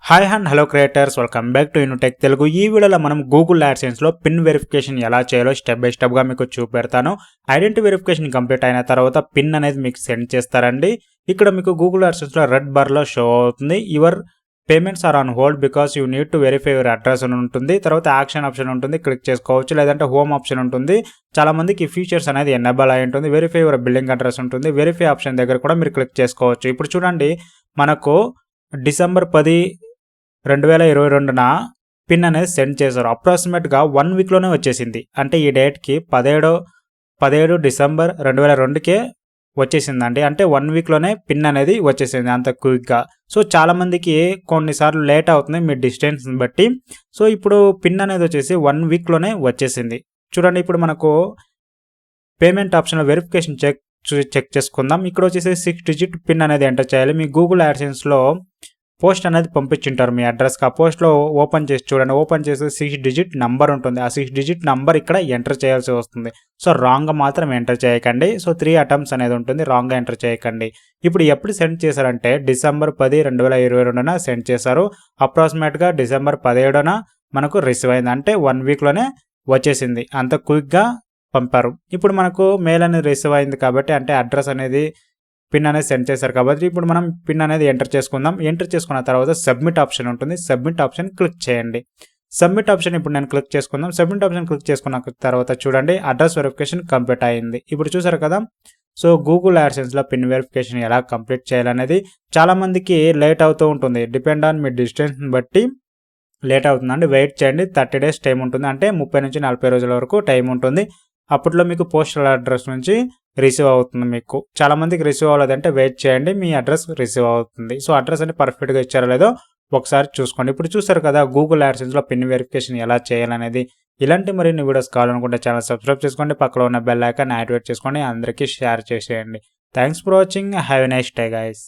Hi and hello creators, welcome back to Unitech Telugu. ఈ వీడియోలో మనం గూగుల్ AdSense లో పిన్ వెరిఫికేషన్ ఎలా చేయాలో స్టెప్ బై స్టెప్గా మీకు చూపెడతాను. ఐడెంటిటీ వెరిఫికేషన్ కంప్లీట్ అయిన తర్వాత పిన్ అనేది మీకు సెండ్ చేస్తారండి. ఇక్కడ మీకు గూగుల్ AdSense లో రెడ్ బార్లో షో అవుతుంది. Your payments are on hold because you need to verify your address అని ఉంటుంది. తర్వాత యాక్షన్ ఆప్షన్ ఉంటుంది, క్లిక్ చేసుకోవచ్చు. లేదంటే హోమ్ ఆప్షన్ ఉంటుంది. చాలా మందికి ఈ ఫీచర్స్ అనేది ఎనేబుల్ అయి ఉంటుంది. వెరిఫై యువర్ బిల్లింగ్ అడ్రస్ ఉంటుంది. వెరిఫై ఆప్షన్ దగ్గర కూడా మీరు క్లిక్ చేసుకోవచ్చు. ఇప్పుడు చూడండి, మనకు డిసెంబర్ 10, 2022న పిన్ అనేది సెండ్ చేశారు. అప్రాక్సిమేట్గా 1 వీక్లోనే వచ్చేసింది. అంటే ఈ డేట్కి 17 డిసెంబర్ 2022కే వచ్చేసిందండి. అంటే 1 వీక్లోనే పిన్ అనేది వచ్చేసింది అంత క్విక్గా. సో చాలామందికి కొన్నిసార్లు లేట్ అవుతుంది మీ డిస్టెన్స్ని బట్టి. సో ఇప్పుడు పిన్ అనేది వచ్చేసి 1 వీక్లోనే వచ్చేసింది. చూడండి, ఇప్పుడు మనకు పేమెంట్ ఆప్షన్లో వెరిఫికేషన్ చెక్ చేసుకుందాం. ఇక్కడ వచ్చేసి 6 డిజిట్ పిన్ అనేది ఎంటర్ చేయాలి. మీ గూగుల్ AdSenseలో పోస్ట్ అనేది పంపించుంటారు మీ అడ్రస్కి. ఆ పోస్ట్లో ఓపెన్ చేసి చూడండి. ఓపెన్ చేసి 6 డిజిట్ నంబర్ ఉంటుంది. ఆ 6 డిజిట్ నంబర్ ఇక్కడ ఎంటర్ చేయాల్సి వస్తుంది. సో రాంగ్గా మాత్రం ఎంటర్ చేయకండి. సో 3 అటెంప్ట్స్ అనేది ఉంటుంది, రాంగ్గా ఎంటర్ చేయకండి. ఇప్పుడు ఎప్పుడు సెండ్ చేశారంటే డిసెంబర్ 10, 2022న సెండ్ చేశారు. అప్రాక్సిమేట్గా డిసెంబర్ 17న మనకు రిసీవ్ అయింది. అంటే 1 వీక్లోనే వచ్చేసింది. అంత క్విక్గా పంపారు. ఇప్పుడు మనకు మెయిల్ అనేది రిసీవ్ అయింది కాబట్టి, అంటే అడ్రస్ అనేది పిన్ అనేది సెండ్ చేశారు కాబట్టి, ఇప్పుడు మనం పిన్ అనేది ఎంటర్ చేసుకుందాం. ఎంటర్ చేసుకున్న తర్వాత సబ్మిట్ ఆప్షన్ ఉంటుంది. సబ్మిట్ ఆప్షన్ క్లిక్ చేయండి. సబ్మిట్ ఆప్షన్ ఇప్పుడు నేను క్లిక్ చేసుకుందాం. సబ్మిట్ ఆప్షన్ క్లిక్ చేసుకున్న తర్వాత చూడండి, అడ్రస్ వెరిఫికేషన్ కంప్లీట్ అయింది. ఇప్పుడు చూసారు కదా. సో గూగుల్ AdSenseలో పిన్ వెరిఫికేషన్ ఎలా కంప్లీట్ చేయాలనేది చాలామందికి లేట్ అవుతూ ఉంటుంది. డిపెండ్ ఆన్ మీ డిస్టెన్స్ని బట్టి లేట్ అవుతుందండి. వెయిట్ చేయండి. 30 డేస్ టైం ఉంటుంది. అంటే 30 నుంచి 40 రోజుల వరకు టైం ఉంటుంది. అప్పట్లో మీకు పోస్టల్ అడ్రస్ నుంచి రిసీవ్ అవుతుంది. మీకు చాలామందికి రిసీవ్ అవ్వలేదంటే వెయిట్ చేయండి, మీ అడ్రస్ రిసీవ్ అవుతుంది. సో అడ్రస్ అని పర్ఫెక్ట్గా ఇచ్చారో లేదో ఒకసారి చూసుకోండి. ఇప్పుడు చూసారు కదా గూగుల్ AdSenseలో పిన్ వెరిఫికేషన్ ఎలా చేయాలనేది. ఇలాంటి మరిన్ని వీడియోస్ కావాలనుకుంటే ఛానల్ సబ్స్క్రైబ్ చేసుకోండి. పక్కలో ఉన్న బెల్ ఐకాన్ యాక్టివేట్ చేసుకోండి. అందరికీ షేర్ చేసేయండి. Thanks for watching. Have a nice day guys.